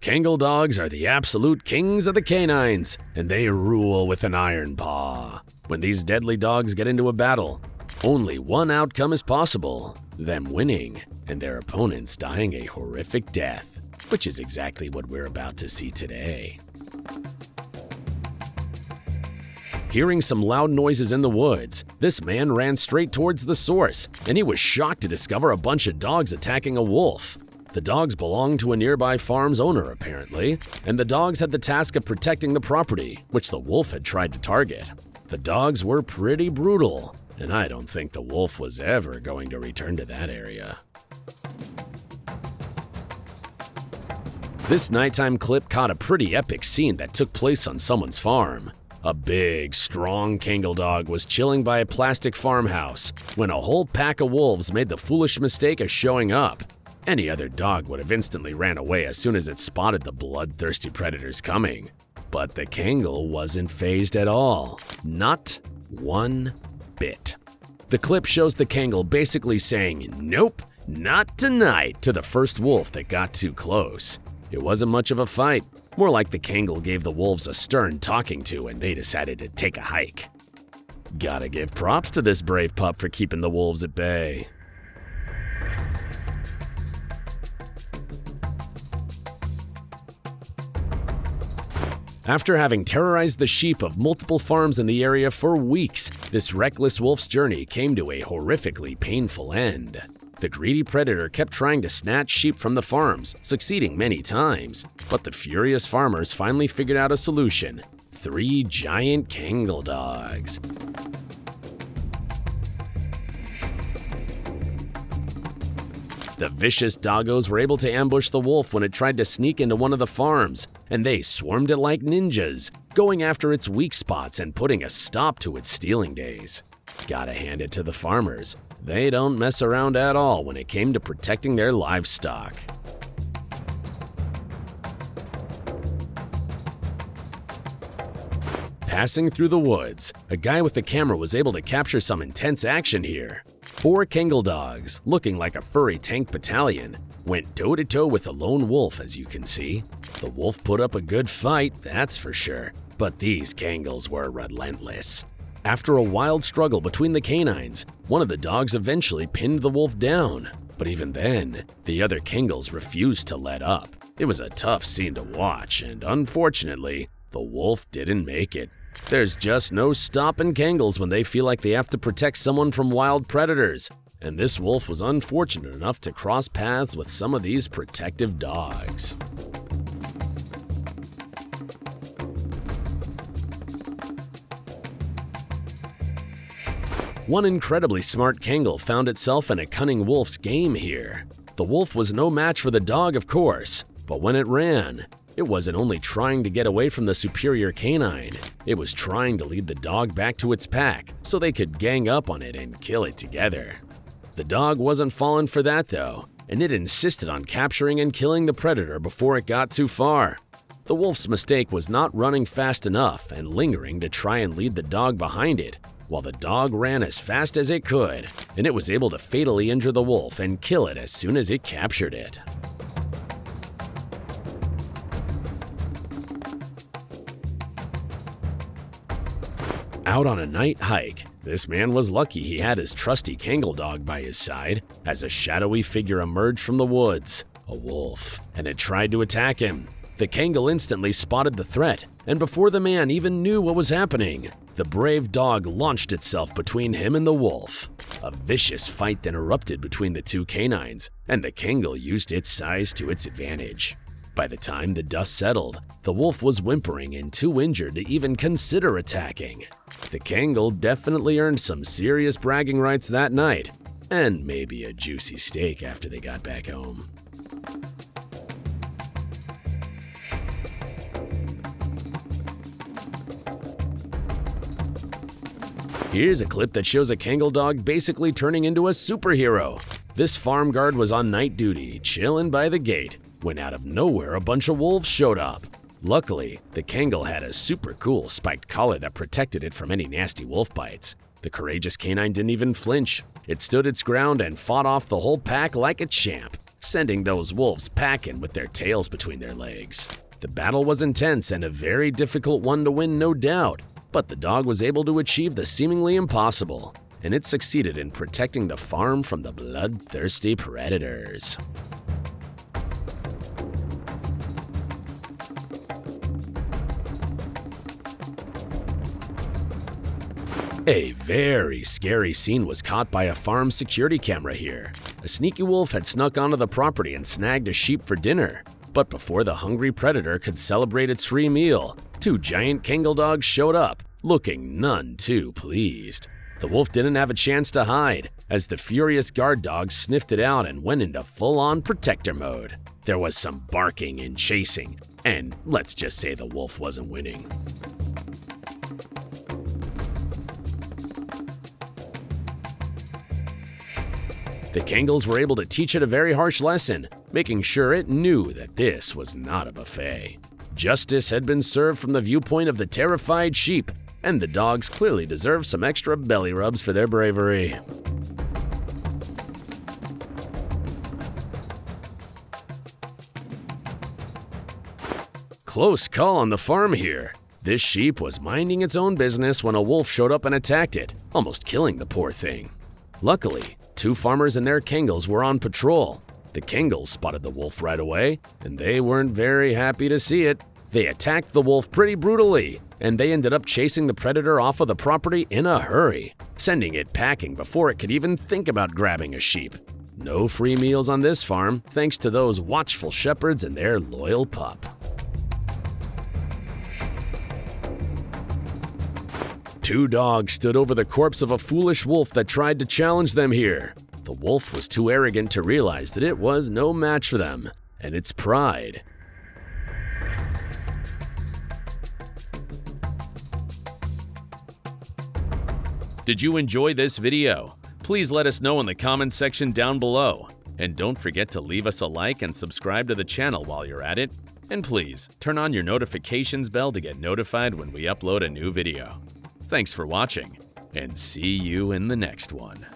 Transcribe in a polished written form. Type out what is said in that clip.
Kangal dogs are the absolute kings of the canines, and they rule with an iron paw. When these deadly dogs get into a battle, only one outcome is possible: them winning and their opponents dying a horrific death, which is exactly what we're about to see today. Hearing some loud noises in the woods, this man ran straight towards the source, and he was shocked to discover a bunch of dogs attacking a wolf. The dogs belonged to a nearby farm's owner, apparently, and the dogs had the task of protecting the property, which the wolf had tried to target. The dogs were pretty brutal, and I don't think the wolf was ever going to return to that area. This nighttime clip caught a pretty epic scene that took place on someone's farm. A big, strong Kangal dog was chilling by a plastic farmhouse when a whole pack of wolves made the foolish mistake of showing up. Any other dog would have instantly ran away as soon as it spotted the bloodthirsty predators coming. But the Kangal wasn't fazed at all. Not one bit. The clip shows the Kangal basically saying, "Nope, not tonight," to the first wolf that got too close. It wasn't much of a fight. More like the Kangal gave the wolves a stern talking to and they decided to take a hike. Gotta give props to this brave pup for keeping the wolves at bay. After having terrorized the sheep of multiple farms in the area for weeks, this reckless wolf's journey came to a horrifically painful end. The greedy predator kept trying to snatch sheep from the farms, succeeding many times, but the furious farmers finally figured out a solution: 3 giant Kangal dogs. The vicious doggos were able to ambush the wolf when it tried to sneak into one of the farms, and they swarmed it like ninjas, going after its weak spots and putting a stop to its stealing days. Gotta hand it to the farmers. They don't mess around at all when it came to protecting their livestock. Passing through the woods, a guy with a camera was able to capture some intense action here. 4 Kangal dogs, looking like a furry tank battalion, went toe-to-toe with a lone wolf, as you can see. The wolf put up a good fight, that's for sure, but these Kangals were relentless. After a wild struggle between the canines, one of the dogs eventually pinned the wolf down. But even then, the other Kangals refused to let up. It was a tough scene to watch, and unfortunately, the wolf didn't make it. There's just no stopping Kangals when they feel like they have to protect someone from wild predators, and this wolf was unfortunate enough to cross paths with some of these protective dogs. One incredibly smart Kangal found itself in a cunning wolf's game here. The wolf was no match for the dog, of course, but when it ran, it wasn't only trying to get away from the superior canine, it was trying to lead the dog back to its pack so they could gang up on it and kill it together. The dog wasn't falling for that though, and it insisted on capturing and killing the predator before it got too far. The wolf's mistake was not running fast enough and lingering to try and lead the dog behind it, while the dog ran as fast as it could, and it was able to fatally injure the wolf and kill it as soon as it captured it. Out on a night hike, this man was lucky he had his trusty Kangal dog by his side as a shadowy figure emerged from the woods, a wolf, and it tried to attack him. The Kangal instantly spotted the threat, and before the man even knew what was happening, the brave dog launched itself between him and the wolf. A vicious fight then erupted between the 2 canines, and the Kangal used its size to its advantage. By the time the dust settled, the wolf was whimpering and too injured to even consider attacking. The Kangal definitely earned some serious bragging rights that night, and maybe a juicy steak after they got back home. Here's a clip that shows a Kangal dog basically turning into a superhero. This farm guard was on night duty, chilling by the gate, when out of nowhere a bunch of wolves showed up. Luckily, the Kangal had a super cool spiked collar that protected it from any nasty wolf bites. The courageous canine didn't even flinch. It stood its ground and fought off the whole pack like a champ. sending those wolves packing with their tails between their legs. The battle was intense and a very difficult one to win, no doubt, but the dog was able to achieve the seemingly impossible, and it succeeded in protecting the farm from the bloodthirsty predators. A very scary scene was caught by a farm security camera here. A sneaky wolf had snuck onto the property and snagged a sheep for dinner. But before the hungry predator could celebrate its free meal, two giant Kangal dogs showed up, looking none too pleased. The wolf didn't have a chance to hide, as the furious guard dogs sniffed it out and went into full-on protector mode. There was some barking and chasing, and let's just say the wolf wasn't winning. The Kangals were able to teach it a very harsh lesson, making sure it knew that this was not a buffet. Justice had been served from the viewpoint of the terrified sheep, and the dogs clearly deserve some extra belly rubs for their bravery. Close call on the farm here. This sheep was minding its own business when a wolf showed up and attacked it, almost killing the poor thing. Luckily, two farmers and their Kangals were on patrol. The Kangals spotted the wolf right away, and they weren't very happy to see it. They attacked the wolf pretty brutally, and they ended up chasing the predator off of the property in a hurry, sending it packing before it could even think about grabbing a sheep. No free meals on this farm, thanks to those watchful shepherds and their loyal pup. Two dogs stood over the corpse of a foolish wolf that tried to challenge them here. The wolf was too arrogant to realize that it was no match for them, and its pride. Did you enjoy this video? Please let us know in the comments section down below. And don't forget to leave us a like and subscribe to the channel while you're at it. And please, turn on your notifications bell to get notified when we upload a new video. Thanks for watching, and see you in the next one.